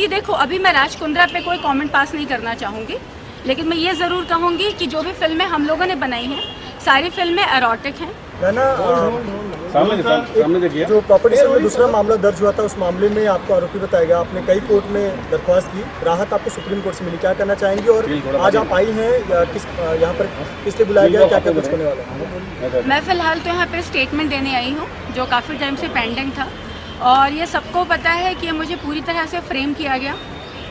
देखो, अभी मैं राज कुंद्रा पे कोई कमेंट पास नहीं करना चाहूँगी, लेकिन मैं ये ज़रूर कहूँगी कि जो भी फिल्में हम लोगों ने बनाई हैं सारी फिल्में एरोटिक हैं। सामने देखिए, जो प्रॉपर्टी से दूसरा मामला दर्ज हुआ था उस मामले में आपको आरोपी बताया गया, आपने कई कोर्ट में दरख्वास्त की, राहत आपको सुप्रीम कोर्ट से मिली, क्या करना चाहेंगी? और आज आप आई हैं यहाँ पर किस लिए बुलाया गया, क्या क्या कुछ होने वाला है? मैं फ़िलहाल तो यहाँ पर स्टेटमेंट देने आई हूँ जो काफ़ी टाइम से पेंडिंग था, और ये सबको पता है कि मुझे पूरी तरह से फ्रेम किया गया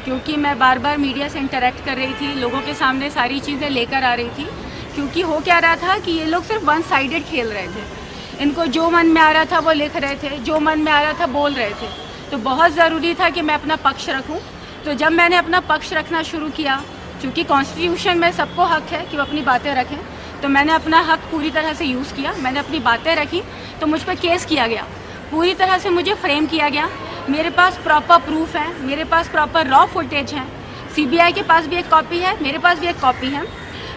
क्योंकि मैं बार बार मीडिया से इंटरेक्ट कर रही थी, लोगों के सामने सारी चीज़ें लेकर आ रही थी। क्योंकि हो क्या रहा था कि ये लोग सिर्फ वन साइडेड खेल रहे थे, इनको जो मन में आ रहा था वो लिख रहे थे, जो मन में आ रहा था बोल रहे थे। तो बहुत ज़रूरी था कि मैं अपना पक्ष रखूं। तो जब मैंने अपना पक्ष रखना शुरू किया, क्योंकि कॉन्स्टिट्यूशन में सबको हक है कि वो अपनी बातें रखें, तो मैंने अपना हक पूरी तरह से यूज़ किया। मैंने अपनी बातें रखी तो मुझ पर केस किया गया, पूरी तरह से मुझे फ्रेम किया गया। मेरे पास प्रॉपर प्रूफ है, मेरे पास प्रॉपर रॉ फुटेज है, सीबीआई के पास भी एक कॉपी है, मेरे पास भी एक कॉपी है,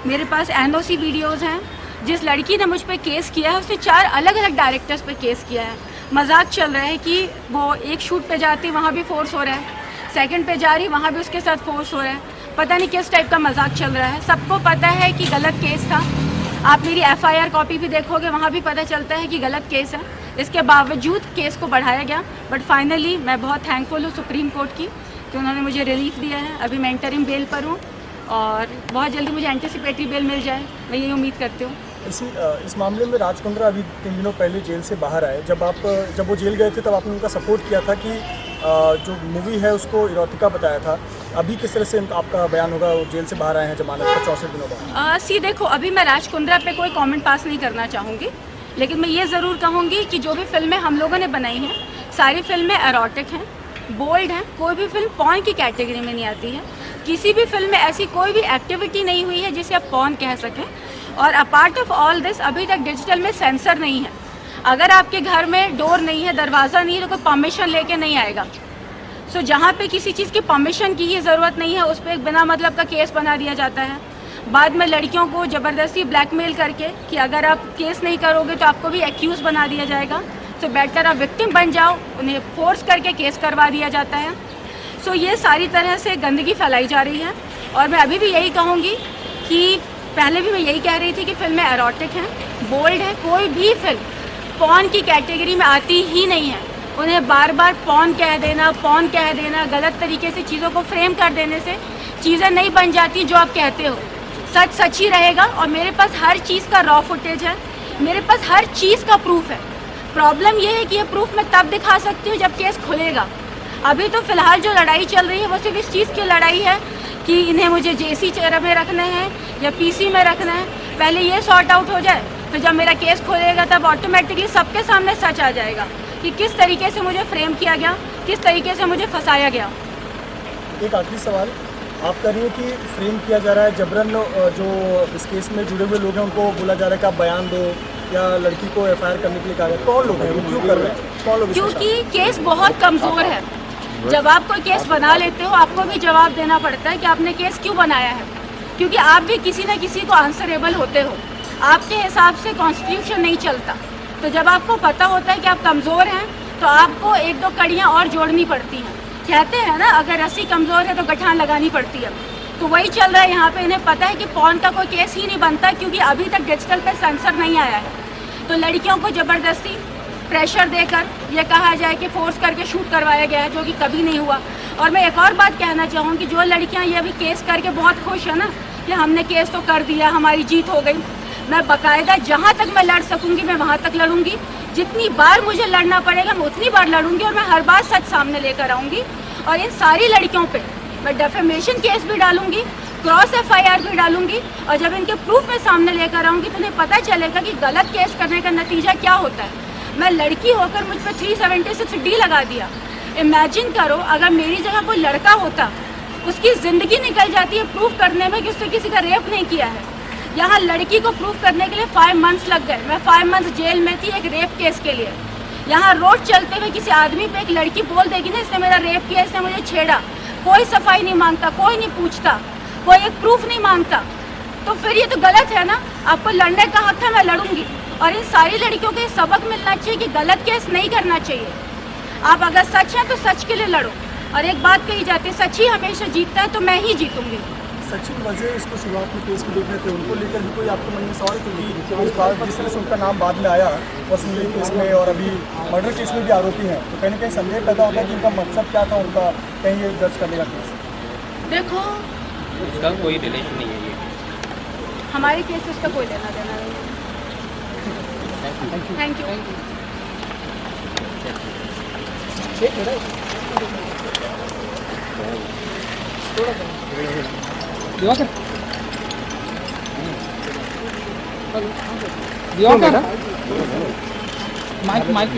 मेरे पास एनओसी वीडियोस हैं। जिस लड़की ने मुझ पे केस किया है उसने 4 अलग अलग डायरेक्टर्स पे केस किया है। मजाक चल रहा है कि वो एक शूट पे जाती वहाँ भी फोर्स हो रहा है, सेकंड पे जा रही वहाँ भी उसके साथ फोर्स हो रहा है। पता नहीं किस टाइप का मजाक चल रहा है। सबको पता है कि गलत केस था। आप मेरी एफआईआर कॉपी भी देखोगे, वहाँ भी पता चलता है कि गलत केस है। इसके बावजूद केस को बढ़ाया गया, बट फाइनली मैं बहुत थैंकफुल हूँ सुप्रीम कोर्ट की कि उन्होंने मुझे रिलीफ दिया है। अभी मैं इंटरिम बेल पर हूँ और बहुत जल्दी मुझे एंटिसिपेटरी बेल मिल जाए, मैं यही उम्मीद करती हूँ। इस मामले में राज कुंद्रा अभी 3 दिनों पहले जेल से बाहर आए। जब वो जेल गए थे तब आपने उनका सपोर्ट किया था कि जो मूवी है उसको इरोटिका बताया था। अभी किस तरह से आपका बयान होगा? वो जेल से बाहर आए हैं जमानत पर 64 दिनों बाद। देखो, अभी मैं राज कुंद्रा पे कोई कमेंट पास नहीं करना चाहूँगी, लेकिन मैं ये ज़रूर कहूँगी कि जो भी फिल्में हम लोगों ने बनाई हैं सारी फिल्में एरोटिक हैं, बोल्ड हैं। कोई भी फिल्म पॉर्न की कैटेगरी में नहीं आती है। किसी भी फिल्म में ऐसी कोई भी एक्टिविटी नहीं हुई है जिसे आप पॉर्न कह सकें। और अपार्ट ऑफ ऑल दिस, अभी तक डिजिटल में सेंसर नहीं है। अगर आपके घर में डोर नहीं है, दरवाज़ा नहीं है, तो कोई परमिशन लेके नहीं आएगा। सो जहाँ पे किसी चीज़ की परमिशन की ही ज़रूरत नहीं है उस पर एक बिना मतलब का केस बना दिया जाता है। बाद में लड़कियों को ज़बरदस्ती ब्लैकमेल करके कि अगर आप केस नहीं करोगे तो आपको भी एक्यूज़ बना दिया जाएगा। सो बेटर आप विक्टिम बन जाओ, उन्हें फोर्स करके केस करवा दिया जाता है। सो ये सारी तरह से गंदगी फैलाई जा रही है। और मैं अभी भी यही कहूँगी कि पहले भी मैं यही कह रही थी कि फिल्में एरोटिक हैं, बोल्ड है। कोई भी फिल्म पॉर्न की कैटेगरी में आती ही नहीं है। उन्हें बार बार पॉर्न कह देना, गलत तरीके से चीज़ों को फ्रेम कर देने से चीज़ें नहीं बन जाती जो आप कहते हो। सच सच ही रहेगा। और मेरे पास हर चीज़ का रॉ फुटेज है, मेरे पास हर चीज़ का प्रूफ है। प्रॉब्लम ये है कि ये प्रूफ मैं तब दिखा सकती हूँ जब केस खुलेगा। अभी तो फ़िलहाल जो लड़ाई चल रही है वो सिर्फ इस चीज़ की लड़ाई है कि इन्हें मुझे जेसी में रखना है या पीसी में रखना है। पहले ये सॉर्ट आउट हो जाए, फिर जब मेरा केस खुलेगा तब ऑटोमेटिकली सबके सामने सच आ जाएगा कि किस तरीके से मुझे फ्रेम किया गया, किस तरीके से मुझे फंसाया गया। एक आखिरी सवाल, आप कह रही हैं कि फ्रेम किया जा रहा है जबरन, जो इस केस में जुड़े हुए लोग हैं उनको बोला जा रहा है कि आप बयान दो या लड़की को एफआईआर करने के लिए कहा रहे हैं। कौन लोग हैं वो, क्यों कर रहे हैं, कौन लोग? क्योंकि केस बहुत कमज़ोर है। जब आप कोई केस बना लेते हो आपको भी जवाब देना पड़ता है कि आपने केस क्यों बनाया है, क्योंकि आप भी किसी न किसी को आंसरेबल होते हो। आपके हिसाब से कॉन्स्टिट्यूशन नहीं चलता। तो जब आपको पता होता है कि आप कमज़ोर हैं तो आपको 1-2 कड़ियाँ और जोड़नी पड़ती हैं। कहते हैं ना, अगर रस्सी कमज़ोर है तो गठान लगानी पड़ती है। तो वही चल रहा है यहाँ पे। इन्हें पता है कि पॉर्न का कोई केस ही नहीं बनता क्योंकि अभी तक डिजिटल पे सेंसर नहीं आया है। तो लड़कियों को ज़बरदस्ती प्रेशर देकर यह कहा जाए कि फोर्स करके शूट करवाया गया है, जो कि कभी नहीं हुआ। और मैं एक और बात कहना चाहूँगी, जो लड़कियाँ ये अभी केस करके बहुत खुश है ना कि हमने केस तो कर दिया, हमारी जीत हो गई, मैं बाकायदा जहाँ तक मैं लड़ सकूँगी मैं वहाँ तक लड़ूंगी। जितनी बार मुझे लड़ना पड़ेगा मैं उतनी बार लड़ूंगी और मैं हर बार सच सामने लेकर आऊँगी। और इन सारी लड़कियों पे मैं डेफेमेशन केस भी डालूंगी, क्रॉस एफआईआर भी डालूंगी। और जब इनके प्रूफ में सामने लेकर आऊँगी तो उन्हें पता चलेगा कि गलत केस करने का नतीजा क्या होता है। मैं लड़की होकर मुझ पर 376D लगा दिया। इमेजिन करो अगर मेरी जगह कोई लड़का होता, उसकी ज़िंदगी निकल जाती है प्रूफ करने में कि उसने किसी का रेप नहीं किया है। यहाँ लड़की को प्रूफ करने के लिए 5 मंथ्स लग गए। मैं 5 मंथ्स जेल में थी एक रेप केस के लिए। यहाँ रोड चलते हुए किसी आदमी पे एक लड़की बोल देगी ना, इसने मेरा रेप किया, इसने मुझे छेड़ा, कोई सफाई नहीं मांगता, कोई नहीं पूछता, कोई एक प्रूफ नहीं मांगता, तो फिर ये तो गलत है ना। आपको लड़ने का हक है, मैं लड़ूंगी। और इन सारी लड़कियों को सबक मिलना चाहिए कि गलत केस नहीं करना चाहिए। आप अगर सच है तो सच के लिए लड़ो, और एक बात कही जाती है, सच ही हमेशा जीतता है, तो मैं ही जीतूंगी। सचिन वजह इसको शुरुआत में केस में देख रहे थे, उनको लेकर भी कोई आपके मन में सवाल, क्योंकि इस बार जिस तरह से उनका नाम बाद में आया वसूली केस में और अभी मर्डर केस में भी आरोपी हैं, तो कहीं ना कहीं संदेह पैदा होता है कि उनका मकसद क्या था उनका कहीं ये दर्ज करने का केस। देखो, उसका कोई रिलेशन नहीं है ये। हमारे केस से उसका कोई लेना देना नहीं है। Thank you. दिवाकर माइक